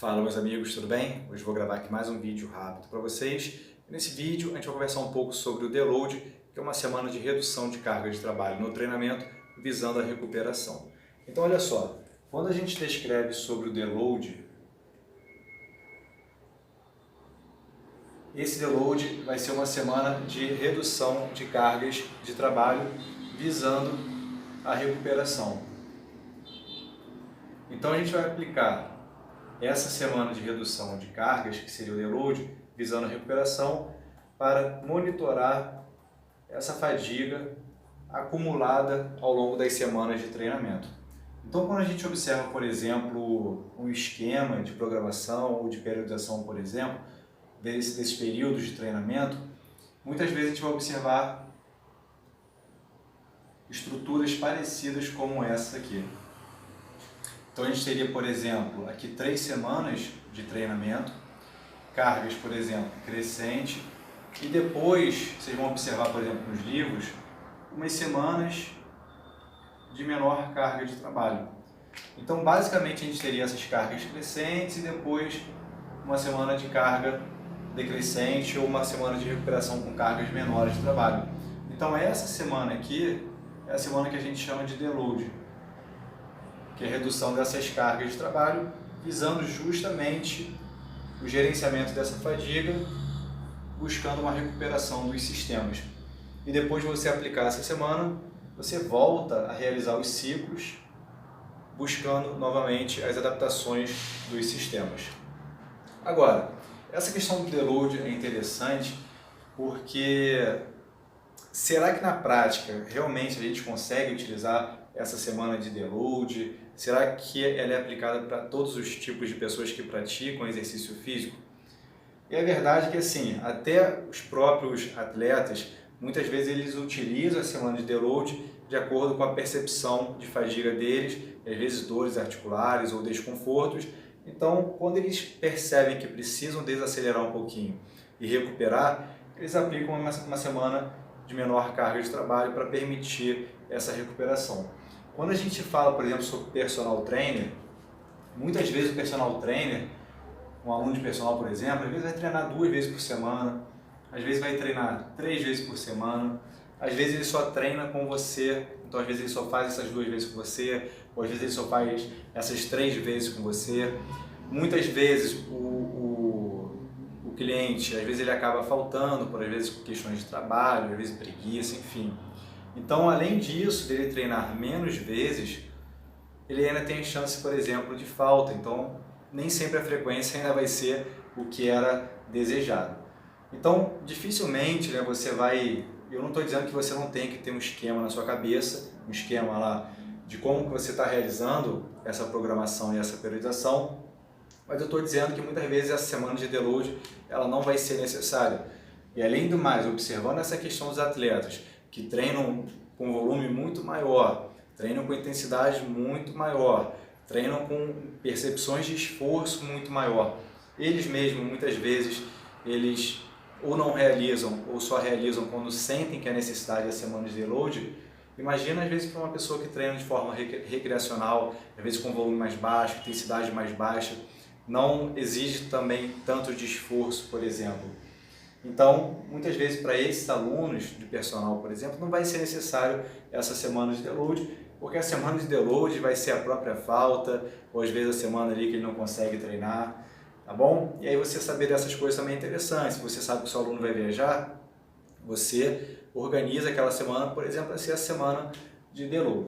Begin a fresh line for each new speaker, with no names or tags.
Fala meus amigos, tudo bem? Hoje vou gravar aqui mais um vídeo rápido para vocês. Nesse vídeo a gente vai conversar um pouco sobre o deload, que é uma semana de redução de carga de trabalho no treinamento, visando a recuperação. Então olha só, quando a gente descreve sobre o deload, esse deload vai ser uma semana de redução de cargas de trabalho, visando a recuperação. Então a gente vai aplicar essa semana de redução de cargas, que seria o deload, visando a recuperação, para monitorar essa fadiga acumulada ao longo das semanas de treinamento. Então, quando a gente observa, por exemplo, um esquema de programação ou de periodização, por exemplo, desses períodos de treinamento, muitas vezes a gente vai observar estruturas parecidas como essa aqui. Então a gente teria, por exemplo, aqui 3 semanas de treinamento, cargas, por exemplo, crescente, e depois, vocês vão observar, por exemplo, nos livros, umas semanas de menor carga de trabalho. Então, basicamente, a gente teria essas cargas crescentes e depois uma semana de carga decrescente ou uma semana de recuperação com cargas menores de trabalho. Então, essa semana aqui é a semana que a gente chama de deload, que é a redução dessas cargas de trabalho, visando justamente o gerenciamento dessa fadiga, buscando uma recuperação dos sistemas. E depois de você aplicar essa semana, você volta a realizar os ciclos, buscando novamente as adaptações dos sistemas. Agora, essa questão do deload é interessante porque será que na prática realmente a gente consegue utilizar essa semana de deload? Será que ela é aplicada para todos os tipos de pessoas que praticam exercício físico? E a verdade é que assim, até os próprios atletas, muitas vezes eles utilizam a semana de deload de acordo com a percepção de fadiga deles, às vezes dores articulares ou desconfortos. Então, quando eles percebem que precisam desacelerar um pouquinho e recuperar, eles aplicam uma semana de menor carga de trabalho para permitir essa recuperação. Quando a gente fala, por exemplo, sobre personal trainer, muitas vezes o personal trainer, um aluno de personal, por exemplo, às vezes vai treinar 2 vezes por semana, às vezes vai treinar 3 vezes por semana, às vezes ele só treina com você, então às vezes ele só faz essas 2 vezes com você, ou às vezes ele só faz essas 3 vezes com você. Muitas vezes o cliente, às vezes ele acaba faltando, por às vezes questões de trabalho, às vezes preguiça, enfim. Então, além disso, dele treinar menos vezes, ele ainda tem chance, por exemplo, de falta. Então, nem sempre a frequência ainda vai ser o que era desejado. Então, dificilmente você vai... Eu não estou dizendo que você não tem que ter um esquema na sua cabeça, um esquema lá de como que você está realizando essa programação e essa periodização, mas eu estou dizendo que muitas vezes essa semana de deload ela não vai ser necessária. E além do mais, observando essa questão dos atletas que treinam com volume muito maior, treinam com intensidade muito maior, treinam com percepções de esforço muito maior, eles mesmos muitas vezes eles ou não realizam ou só realizam quando sentem que é necessidade da semana de deload. Imagina às vezes para uma pessoa que treina de forma recreacional, às vezes com volume mais baixo, intensidade mais baixa, não exige também tanto de esforço, por exemplo. Então, muitas vezes para esses alunos de personal, por exemplo, não vai ser necessário essa semana de deload, porque a semana de deload vai ser a própria falta, ou às vezes a semana ali que ele não consegue treinar, tá bom? E aí você saber dessas coisas também é interessante. Se você sabe que o seu aluno vai viajar, você organiza aquela semana, por exemplo, a ser a semana de deload.